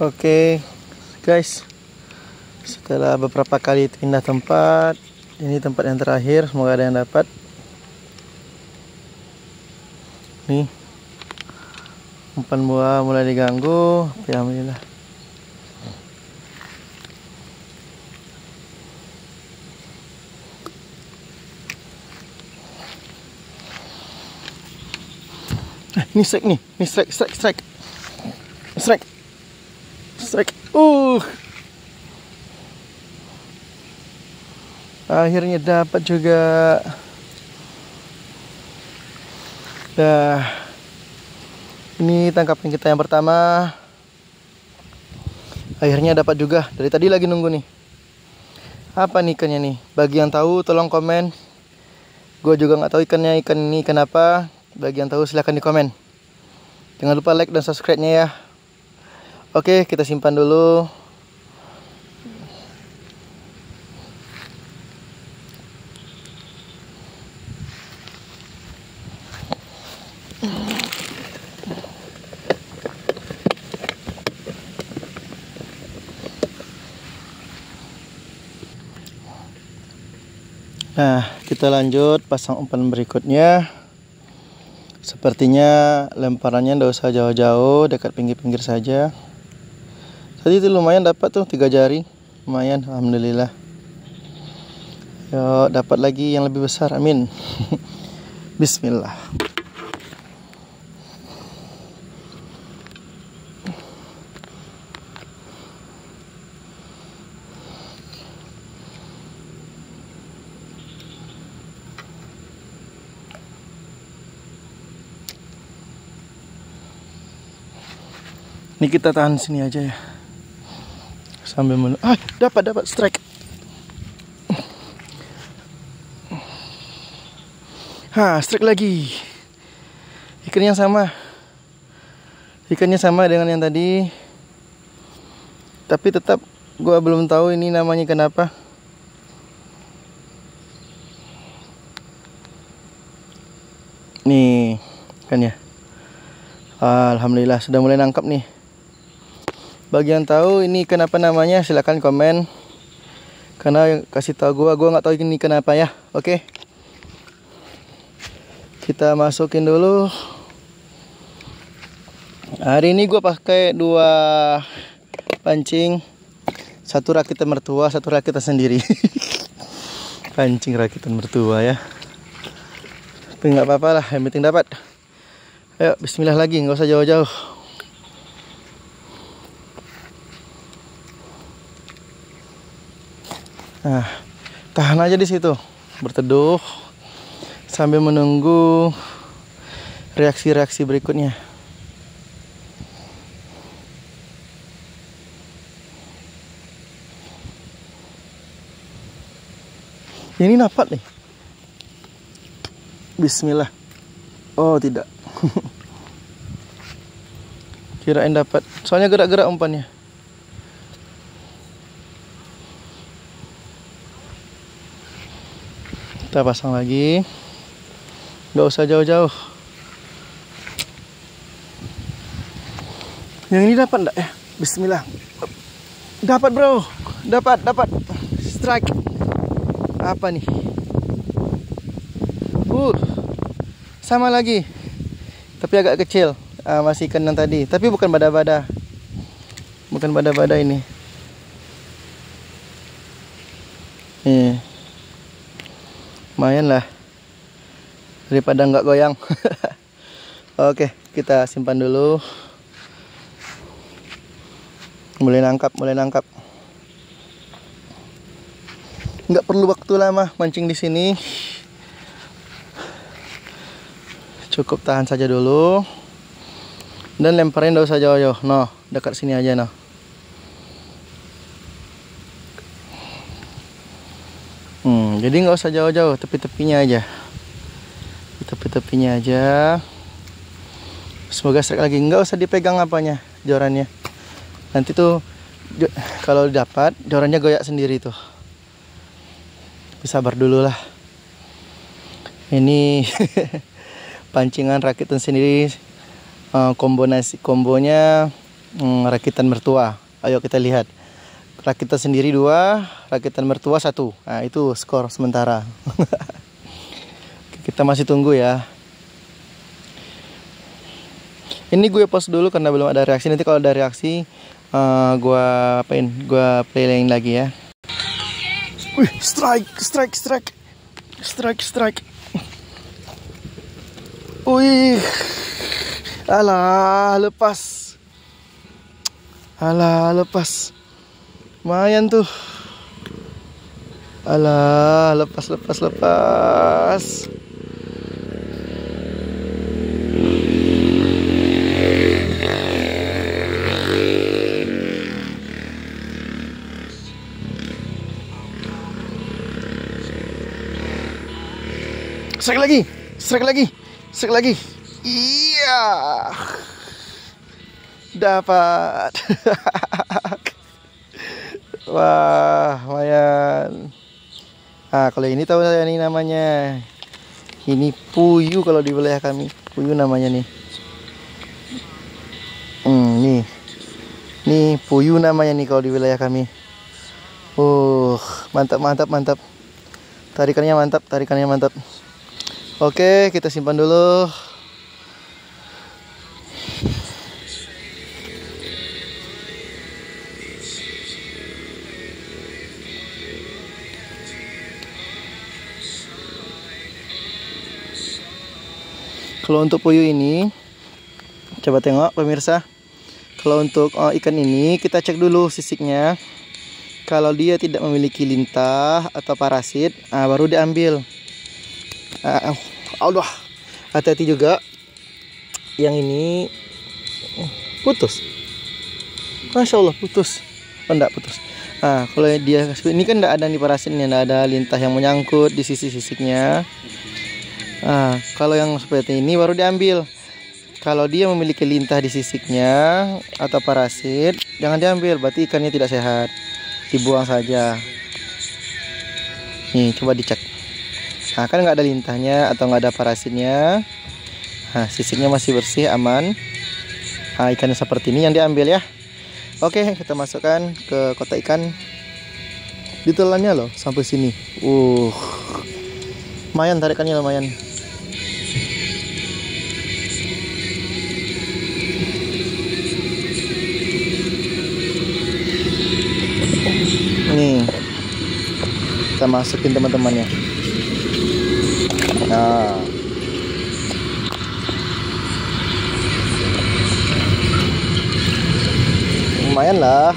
Oke, guys, setelah beberapa kali pindah tempat, ini tempat yang terakhir. Semoga ada yang dapat. Nih, umpan buah mulai diganggu. Ya, alhamdulillah. Ini strike nih, ini strike. Akhirnya dapat juga. Dah. Ini tangkapan kita yang pertama. Akhirnya dapat juga. Dari tadi lagi nunggu nih. Apa nih ikannya nih? Bagi yang tahu tolong komen. Gue juga nggak tahu ikan ini ikan apa. Bagi yang tahu silahkan di komen. Jangan lupa like dan subscribe-nya ya. Oke, kita simpan dulu. Nah, kita lanjut pasang umpan berikutnya. Sepertinya lemparannya nggak usah jauh-jauh, dekat pinggir-pinggir saja. Tadi itu lumayan dapat tuh 3 jari, lumayan, alhamdulillah. Yuk, dapat lagi yang lebih besar, amin. Bismillah. Ini kita tahan sini aja ya. Sambil dapat strike. Strike lagi. Ikannya sama dengan yang tadi. Tapi tetap gua belum tahu ini namanya kenapa. Nih, kan ya. Alhamdulillah sudah mulai nangkap nih. Bagi yang tahu ini kenapa namanya silahkan komen. Karena kasih tahu gua nggak tahu ini kenapa ya. Oke. Kita masukin dulu. Hari ini gua pakai 2 pancing. Satu rakitan mertua, satu rakitan sendiri. Pancing rakitan mertua ya. Tapi nggak apa-apa lah, yang penting dapat. Ayo bismillah lagi, nggak usah jauh-jauh. Nah, tahan aja di situ, berteduh sambil menunggu reaksi-reaksi berikutnya. Ini dapat nih. Bismillah. Oh, tidak. Kirain dapat. Soalnya gerak-gerak umpannya. Kita pasang lagi. Nggak usah jauh-jauh. Yang ini dapat enggak ya? Bismillah. Dapat, bro. Dapat. Strike. Apa nih? Sama lagi. Tapi agak kecil. Masih ikan yang tadi. Tapi bukan bada-bada. Bukan bada-bada ini. Nih. Lumayan lah. Daripada nggak goyang. Oke, kita simpan dulu. Mulai nangkap. Nggak perlu waktu lama mancing di sini. Cukup tahan saja dulu. Dan lemparin nggak usah jauh-jauh. No, dekat sini aja no. Jadi nggak usah jauh-jauh, tepi-tepinya aja. Tepi-tepinya aja. Semoga strike lagi. Nggak usah dipegang apanya, jorannya. Nanti tuh kalau dapat jorannya goyak sendiri tuh. Sabar dulu lah. Ini pancingan rakitan sendiri. Kombonya rakitan mertua. Ayo kita lihat. Rakitan sendiri 2, rakitan mertua 1. Nah, itu skor sementara. Kita masih tunggu ya. Ini gue pause dulu karena belum ada reaksi. Nanti kalau ada reaksi, gue apain? Gue playing lagi ya. Wih, strike. Wih, alah, lepas. Lumayan tuh. Alah, lepas. Strike lagi. Iya. Dapat. Wah, lumayan. Kalau ini tahu saya nih namanya. Ini puyuh kalau di wilayah kami. Puyuh namanya nih. Nih puyuh namanya nih kalau di wilayah kami. Mantap. Tarikannya mantap. Oke, kita simpan dulu. Kalau untuk puyuh ini, coba tengok pemirsa. Kalau untuk ikan ini, kita cek dulu sisiknya. Kalau dia tidak memiliki lintah atau parasit, baru diambil. Allah, hati-hati juga. Yang ini putus. Masya Allah, putus. Enggak putus. Kalau dia ini kan enggak ada nih parasitnya, enggak ada lintah yang menyangkut di sisi sisiknya. Kalau yang seperti ini baru diambil. Kalau dia memiliki lintah di sisiknya atau parasit, jangan diambil, berarti ikannya tidak sehat. Dibuang saja. Nih, coba dicek. Kan nggak ada lintahnya atau nggak ada parasitnya. Sisiknya masih bersih, aman. Ikannya seperti ini yang diambil ya. Oke, kita masukkan ke kotak ikan. Ditelannya loh sampai sini. Lumayan, tarikannya lumayan. Nih, kita masukin teman-temannya. Lumayan lah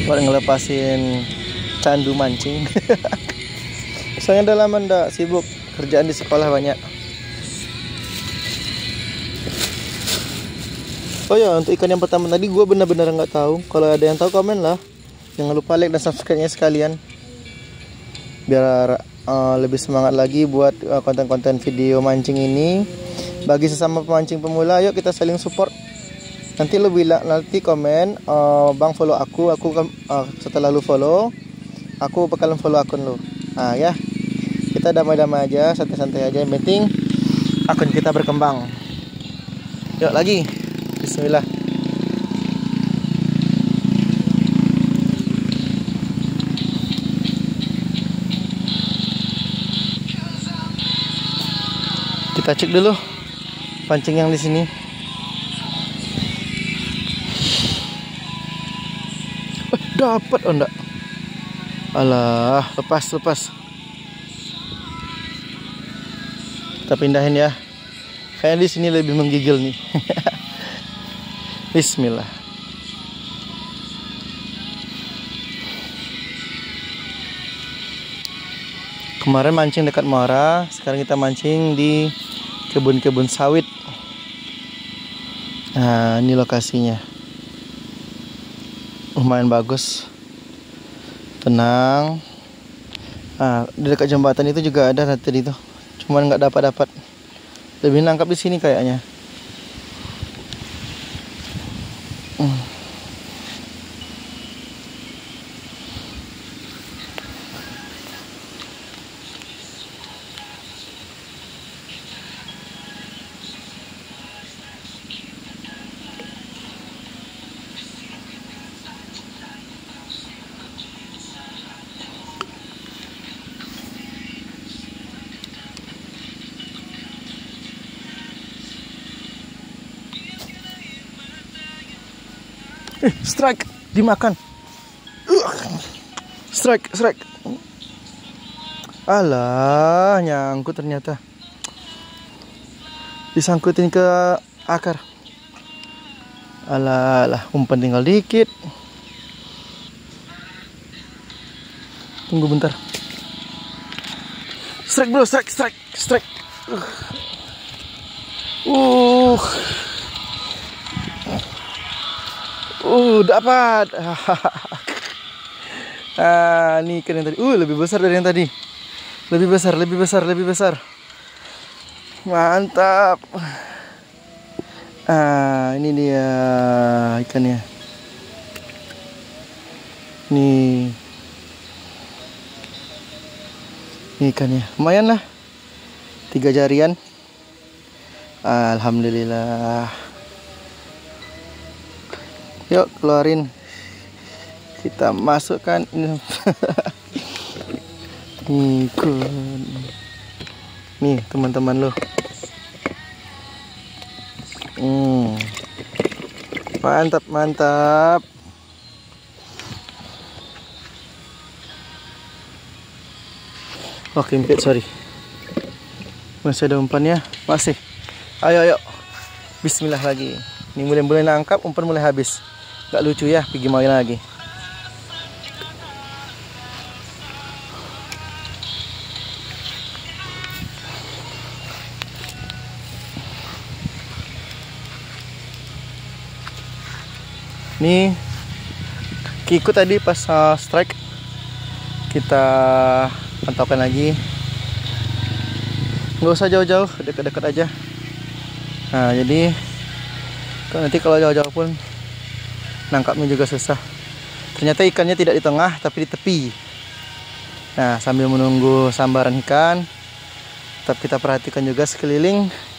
buat ngelepasin candu mancing. Soalnya udah lama ndak sibuk, kerjaan di sekolah banyak. Oh ya, untuk ikan yang pertama tadi gue benar-benar nggak tahu. Kalau ada yang tahu komen lah. Jangan lupa like dan subscribe-nya sekalian, biar lebih semangat lagi buat konten-konten video mancing ini. Bagi sesama pemancing pemula, yuk kita saling support. Nanti lu bilang, nanti komen, bang follow aku setelah lu follow, aku bakalan follow akun lu. Ya, kita damai-damai aja, santai-santai aja. Yang penting akun kita berkembang. Yuk lagi, bismillah. Kita cek dulu pancing yang di sini. Dapat oh enggak? Alah, lepas. Kita pindahin ya. Kayaknya di sini lebih menggigil nih. Bismillah. Kemarin mancing dekat Muara, sekarang kita mancing di kebun-kebun sawit. Ini lokasinya. Lumayan bagus, tenang. Di dekat jembatan itu juga ada tadi itu, cuman nggak dapat. Lebih nangkap di sini kayaknya. Strike, dimakan. Strike. Alah, nyangkut ternyata. Disangkutin ke akar. Alah, umpan tinggal dikit. Tunggu bentar. Strike bro, strike. Dapat. Ini ikan yang tadi. Lebih besar dari yang tadi. Lebih besar. Mantap. Ini dia ikannya. Nih ikannya. Lumayan lah. 3 jarian. Alhamdulillah. Yuk keluarin. Kita masukkan nih teman-teman lo. Mantap. Oh kempit, sorry. Masih ada umpannya, masih. Ayo. Bismillah lagi. Ini mulai nangkap, umpan mulai habis. Gak lucu ya, pergi main lagi. Nih Kiku tadi pas strike kita pantaukan lagi. Nggak usah jauh-jauh, dekat-dekat aja. Nah jadi nanti kalau jauh-jauh pun nangkapnya juga susah. Ternyata ikannya tidak di tengah tapi di tepi. Nah sambil menunggu sambaran ikan, tetap kita perhatikan juga sekeliling.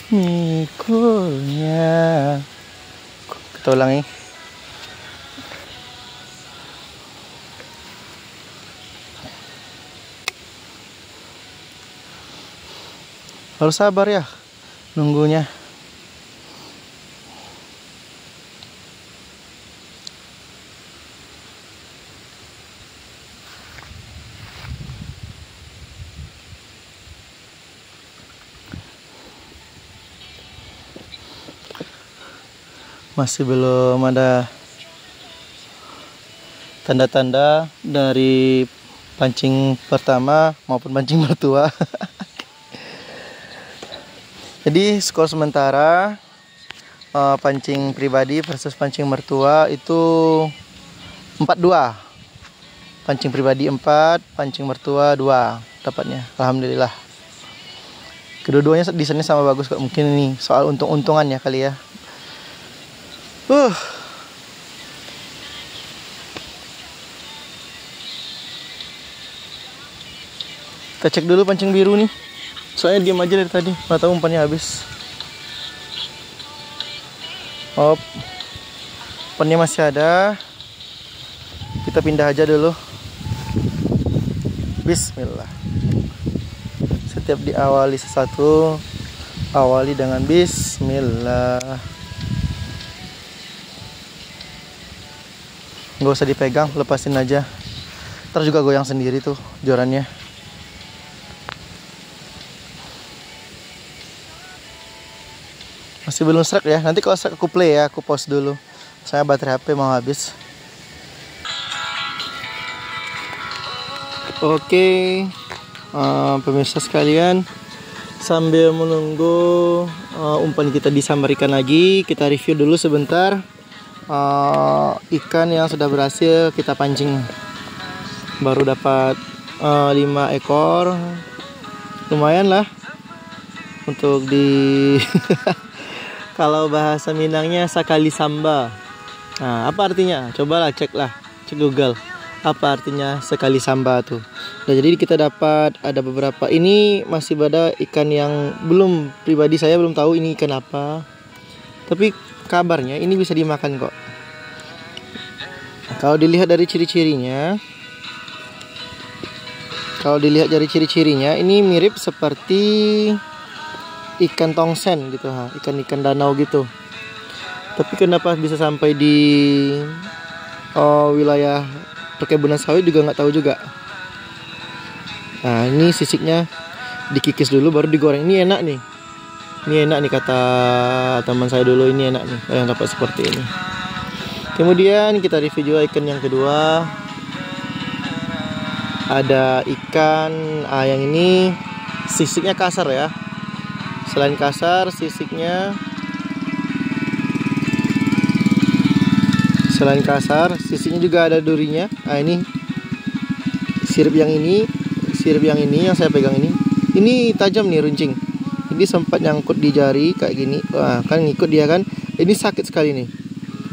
Mikulnya kita ulangi. Harus sabar ya nunggunya. Masih belum ada tanda-tanda dari pancing pertama maupun pancing mertua. Jadi skor sementara pancing pribadi versus pancing mertua itu 4-2. Pancing pribadi 4, pancing mertua 2 dapatnya. Alhamdulillah. Kedua-duanya desainnya sama bagus kok. Mungkin ini soal untung-untungannya kali ya. Kita cek dulu pancing biru nih. Soalnya diam aja dari tadi. Nggak tahu umpannya habis. Umpannya masih ada. Kita pindah aja dulu. Bismillah. Setiap diawali sesuatu, awali dengan Bismillah. Nggak usah dipegang, lepasin aja. Ntar juga goyang sendiri tuh jorannya. Masih belum strike ya. Nanti kalau strike aku play ya, aku pause dulu. Saya baterai HP mau habis. Oke, pemirsa sekalian, sambil menunggu umpan kita disambarkan lagi, kita review dulu sebentar ikan yang sudah berhasil kita pancing. Baru dapat 5 ekor, lumayan lah untuk di kalau bahasa Minangnya sakali samba. Nah, apa artinya? Cobalah cek Google. Apa artinya sekali samba tuh? Nah, jadi kita dapat ada beberapa. Ini masih ada ikan yang belum, pribadi saya belum tahu ini ikan apa. Tapi kabarnya ini bisa dimakan kok. Kalau dilihat dari ciri-cirinya, ini mirip seperti ikan tongsen gitu, ikan-ikan danau gitu. Tapi kenapa bisa sampai di wilayah perkebunan sawit juga nggak tahu juga. Nah, ini sisiknya dikikis dulu baru digoreng. Ini enak nih. Ini enak nih kata teman saya dulu, ini enak nih yang dapat seperti ini. Kemudian kita review juga ikan yang kedua. Ada ikan yang ini sisiknya kasar ya. Selain kasar, sisiknya juga ada durinya. Nah, ini sirip yang yang saya pegang ini tajam nih runcing. Ini sempat nyangkut di jari kayak gini. Wah, kan ngikut dia kan. Ini sakit sekali nih.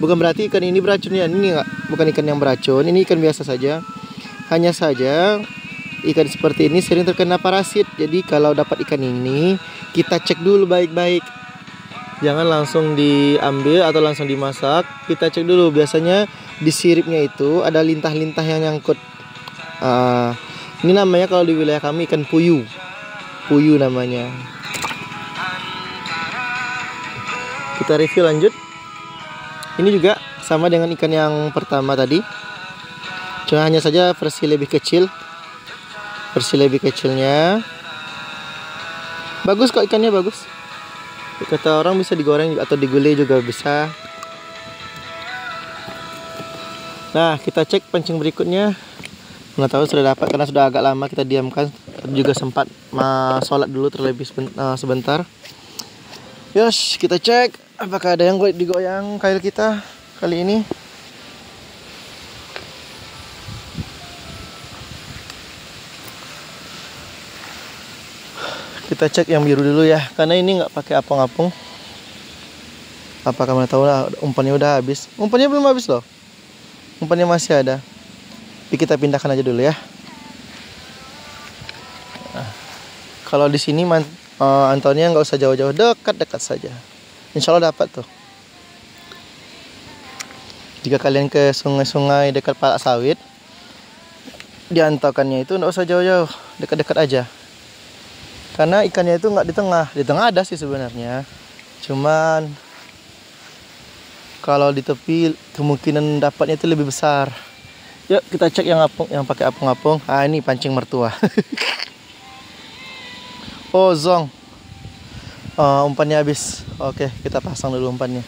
Bukan berarti ikan ini beracun ya. Ini bukan ikan yang beracun. Ini ikan biasa saja. Hanya saja ikan seperti ini sering terkena parasit. Jadi kalau dapat ikan ini, kita cek dulu baik-baik. Jangan langsung diambil atau langsung dimasak. Kita cek dulu. Biasanya di siripnya itu ada lintah-lintah yang nyangkut. Ini namanya kalau di wilayah kami ikan puyuh. Puyuh namanya. Kita review lanjut. Ini juga sama dengan ikan yang pertama tadi. Cuma hanya saja versi lebih kecil. Versi lebih kecilnya. Bagus kok ikannya, bagus. Kata orang bisa digoreng atau digulai juga bisa. Nah, kita cek pancing berikutnya. Nggak tahu sudah dapat karena sudah agak lama kita diamkan. Juga sempat sholat dulu terlebih sebentar. Yos, kita cek apakah ada yang digoyang kail kita kali ini. Kita cek yang biru dulu ya, karena ini nggak pakai apung-apung. Apakah kamu tahu lah, umpannya udah habis? Umpannya belum habis loh. Umpannya masih ada. Jadi kita pindahkan aja dulu ya. Nah, kalau di sini Antonia nggak usah jauh-jauh, dekat-dekat saja. Insya Allah dapat tuh. Jika kalian ke sungai-sungai dekat palak sawit, diantaukannya itu nggak usah jauh-jauh, dekat-dekat aja. Karena ikannya itu nggak di tengah ada sih sebenarnya. Cuman kalau di tepi kemungkinan dapatnya itu lebih besar. Yuk kita cek yang pakai apung-apung. Ini pancing mertua. Oh, zong. Umpannya habis. Oke, kita pasang dulu umpannya.